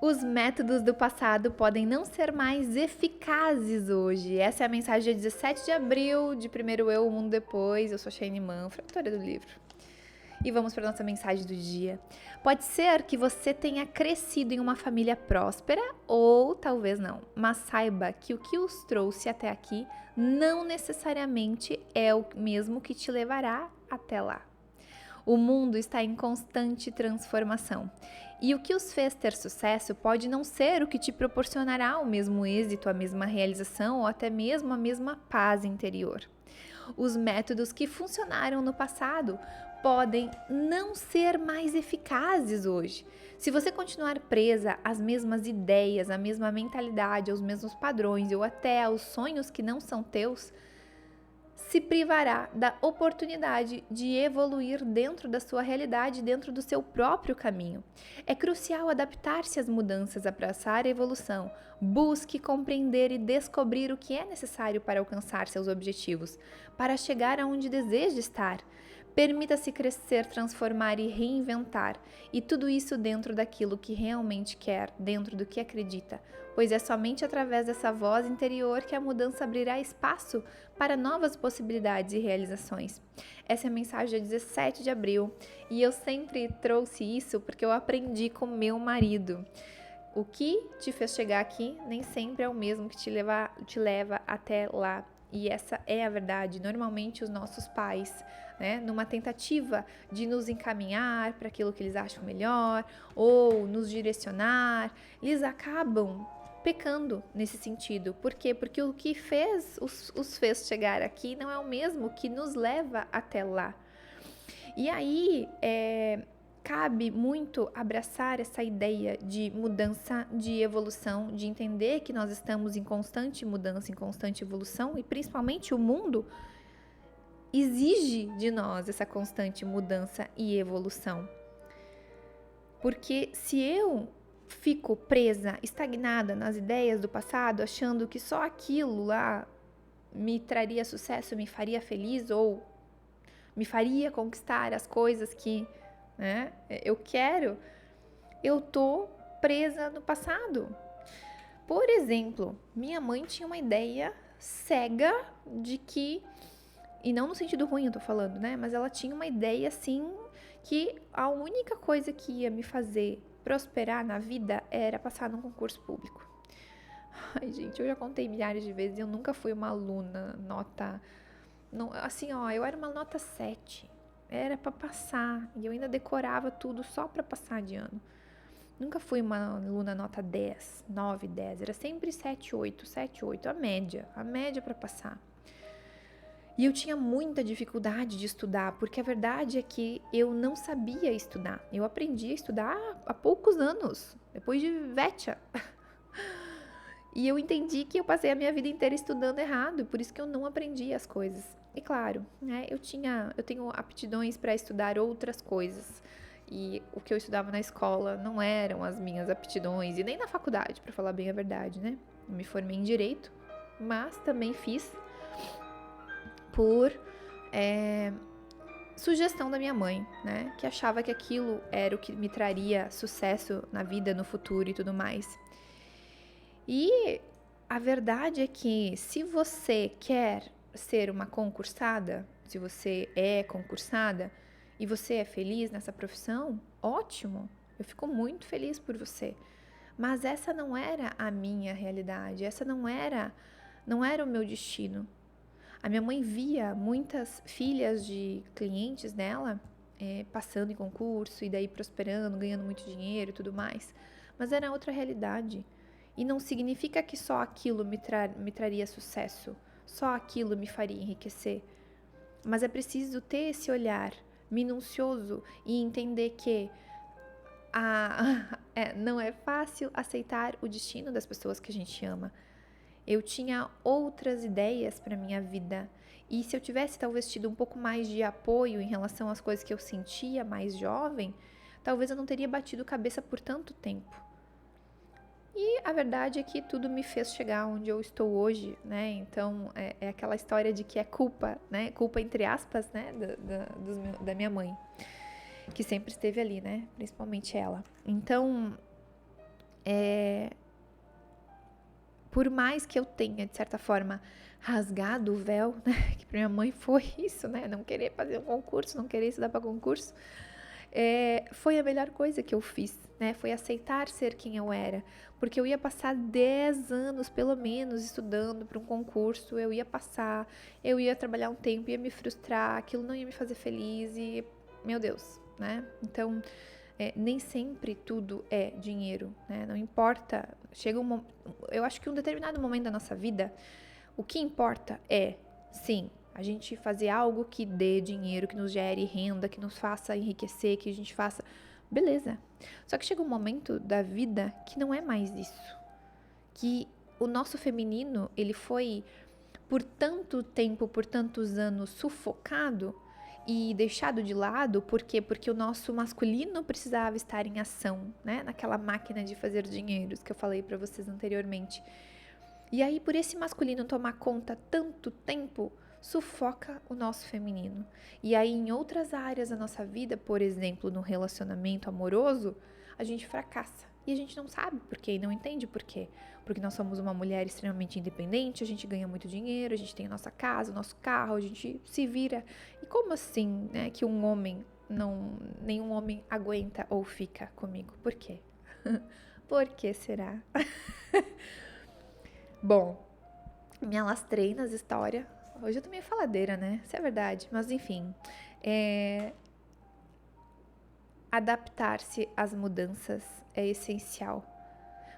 Os métodos do passado podem não ser mais eficazes hoje. Essa é a mensagem dia 17 de abril de Primeiro Eu, O Mundo Depois. Eu sou Shane Manfra, autora do livro. E vamos para a nossa mensagem do dia. Pode ser que você tenha crescido em uma família próspera ou talvez não, mas saiba que o que os trouxe até aqui não necessariamente é o mesmo que te levará até lá. O mundo está em constante transformação. E o que os fez ter sucesso pode não ser o que te proporcionará o mesmo êxito, a mesma realização ou até mesmo a mesma paz interior. Os métodos que funcionaram no passado podem não ser mais eficazes hoje. Se você continuar presa às mesmas ideias, à mesma mentalidade, aos mesmos padrões ou até aos sonhos que não são teus, se privará da oportunidade de evoluir dentro da sua realidade, dentro do seu próprio caminho. É crucial adaptar-se às mudanças, abraçar a evolução. Busque compreender e descobrir o que é necessário para alcançar seus objetivos, para chegar aonde deseja estar. Permita-se crescer, transformar e reinventar, e tudo isso dentro daquilo que realmente quer, dentro do que acredita, pois é somente através dessa voz interior que a mudança abrirá espaço para novas possibilidades e realizações. Essa é a mensagem dia 17 de abril, e eu sempre trouxe isso porque eu aprendi com meu marido. O que te fez chegar aqui nem sempre é o mesmo que te leva até lá. E essa é a verdade. Normalmente os nossos pais, numa tentativa de nos encaminhar para aquilo que eles acham melhor ou nos direcionar, eles acabam pecando nesse sentido. Por quê? Porque o que os fez chegar aqui não é o mesmo que nos leva até lá. E aí, cabe muito abraçar essa ideia de mudança, de evolução, de entender que nós estamos em constante mudança, em constante evolução e principalmente o mundo exige de nós essa constante mudança e evolução. Porque se eu fico presa, estagnada nas ideias do passado, achando que só aquilo lá me traria sucesso, me faria feliz ou me faria conquistar as coisas que eu quero, eu tô presa no passado. Por exemplo, minha mãe tinha uma ideia cega de que, e não no sentido ruim eu tô falando, mas ela tinha uma ideia assim, que a única coisa que ia me fazer prosperar na vida era passar num concurso público. Ai, gente, eu já contei milhares de vezes, eu nunca fui uma aluna nota, não, assim, eu era uma nota 7. Era para passar, e eu ainda decorava tudo só para passar de ano. Nunca fui uma aluna nota 10, 9, 10, era sempre 7, 8, 7, 8, a média para passar. E eu tinha muita dificuldade de estudar, porque a verdade é que eu não sabia estudar. Eu aprendi a estudar há poucos anos, depois de vétia. E eu entendi que eu passei a minha vida inteira estudando errado, por isso que eu não aprendi as coisas. E claro, eu tenho aptidões para estudar outras coisas. E o que eu estudava na escola não eram as minhas aptidões, e nem na faculdade, para falar bem a verdade, Eu me formei em Direito, mas também fiz por sugestão da minha mãe, que achava que aquilo era o que me traria sucesso na vida, no futuro e tudo mais. E a verdade é que se você quer ser uma concursada, se você é concursada e você é feliz nessa profissão, ótimo, eu fico muito feliz por você. Mas essa não era a minha realidade, essa não era o meu destino. A minha mãe via muitas filhas de clientes dela passando em concurso e daí prosperando, ganhando muito dinheiro e tudo mais, mas era outra realidade. E não significa que só aquilo me traria sucesso, só aquilo me faria enriquecer. Mas é preciso ter esse olhar minucioso e entender que não é fácil aceitar o destino das pessoas que a gente ama. Eu tinha outras ideias para minha vida. E se eu tivesse talvez tido um pouco mais de apoio em relação às coisas que eu sentia mais jovem, talvez eu não teria batido cabeça por tanto tempo. E a verdade é que tudo me fez chegar onde eu estou hoje, Então, é aquela história de que é culpa, Culpa entre aspas, da minha mãe, que sempre esteve ali, Principalmente ela. Então, Por mais que eu tenha, de certa forma, rasgado o véu, né? Que pra minha mãe foi isso, né? Não querer fazer um concurso, não querer estudar para concurso. Foi a melhor coisa que eu fiz, né? Foi aceitar ser quem eu era. Porque eu ia passar 10 anos, pelo menos, estudando para um concurso. Eu ia passar, eu ia trabalhar um tempo, ia me frustrar, aquilo não ia me fazer feliz e... Meu Deus, né? Então... nem sempre tudo é dinheiro, né? Não importa. Eu acho que um determinado momento da nossa vida, o que importa é, sim, a gente fazer algo que dê dinheiro, que nos gere renda, que nos faça enriquecer, que a gente faça. Beleza. Só que chega um momento da vida que não é mais isso. Que o nosso feminino, ele foi por tanto tempo, por tantos anos sufocado e deixado de lado, por quê? Porque o nosso masculino precisava estar em ação, né? Naquela máquina de fazer dinheiros que eu falei para vocês anteriormente. E aí, por esse masculino tomar conta tanto tempo, sufoca o nosso feminino. E aí, em outras áreas da nossa vida, por exemplo, no relacionamento amoroso, a gente fracassa. E a gente não sabe por quê, e não entende por quê. Porque nós somos uma mulher extremamente independente, a gente ganha muito dinheiro, a gente tem a nossa casa, o nosso carro, a gente se vira. E como assim, né, que um homem nenhum homem aguenta ou fica comigo? Por quê? Por que será? Bom, me alastrei nas histórias. Hoje eu tô meio faladeira, né? Isso é verdade. Mas enfim, adaptar-se às mudanças é essencial.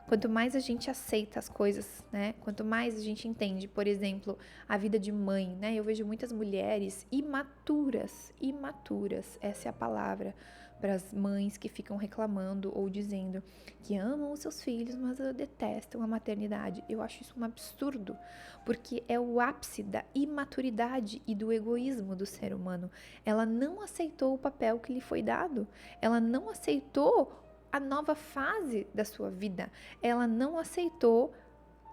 Quanto mais a gente aceita as coisas, né? Quanto mais a gente entende, por exemplo, a vida de mãe, né? Eu vejo muitas mulheres imaturas, essa é a palavra, para as mães que ficam reclamando ou dizendo que amam os seus filhos, mas detestam a maternidade. Eu acho isso um absurdo, porque é o ápice da imaturidade e do egoísmo do ser humano. Ela não aceitou o papel que lhe foi dado, ela não aceitou a nova fase da sua vida. Ela não aceitou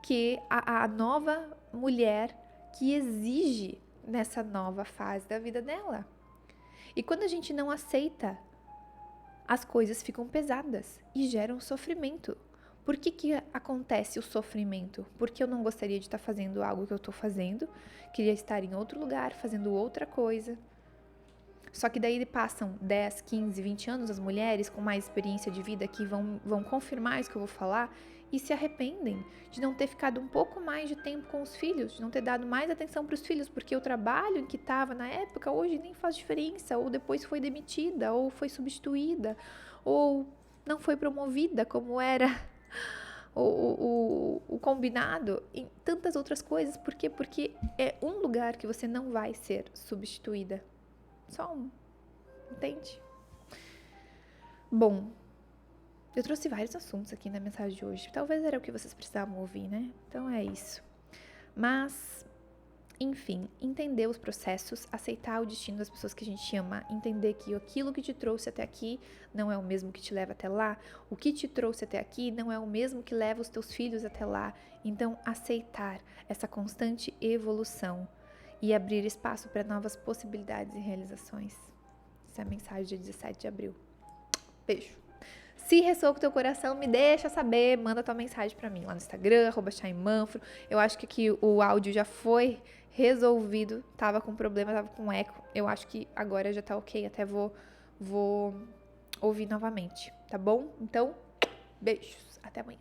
que a nova mulher que exige nessa nova fase da vida dela. E quando a gente não aceita, as coisas ficam pesadas e geram sofrimento. Por que acontece o sofrimento? Porque eu não gostaria de estar fazendo algo que eu estou fazendo, queria estar em outro lugar, fazendo outra coisa. Só que daí passam 10, 15, 20 anos as mulheres com mais experiência de vida que vão confirmar isso que eu vou falar e se arrependem de não ter ficado um pouco mais de tempo com os filhos, de não ter dado mais atenção para os filhos, porque o trabalho em que estava na época hoje nem faz diferença, ou depois foi demitida, ou foi substituída, ou não foi promovida como era o combinado, em tantas outras coisas. Por quê? Porque é um lugar que você não vai ser substituída. Só um, entende? Bom, eu trouxe vários assuntos aqui na mensagem de hoje. Talvez era o que vocês precisavam ouvir, né? Então é isso. Mas, enfim, entender os processos, aceitar o destino das pessoas que a gente ama, entender que aquilo que te trouxe até aqui não é o mesmo que te leva até lá, o que te trouxe até aqui não é o mesmo que leva os teus filhos até lá. Então, aceitar essa constante evolução e abrir espaço para novas possibilidades e realizações. Essa é a mensagem de 17 de abril. Beijo. Se ressoou com o teu coração, me deixa saber, manda tua mensagem para mim lá no Instagram, @chaimanfro. Eu acho que aqui o áudio já foi resolvido, tava com problema, tava com eco. Eu acho que agora já tá ok, até vou ouvir novamente, tá bom? Então, beijos, até amanhã.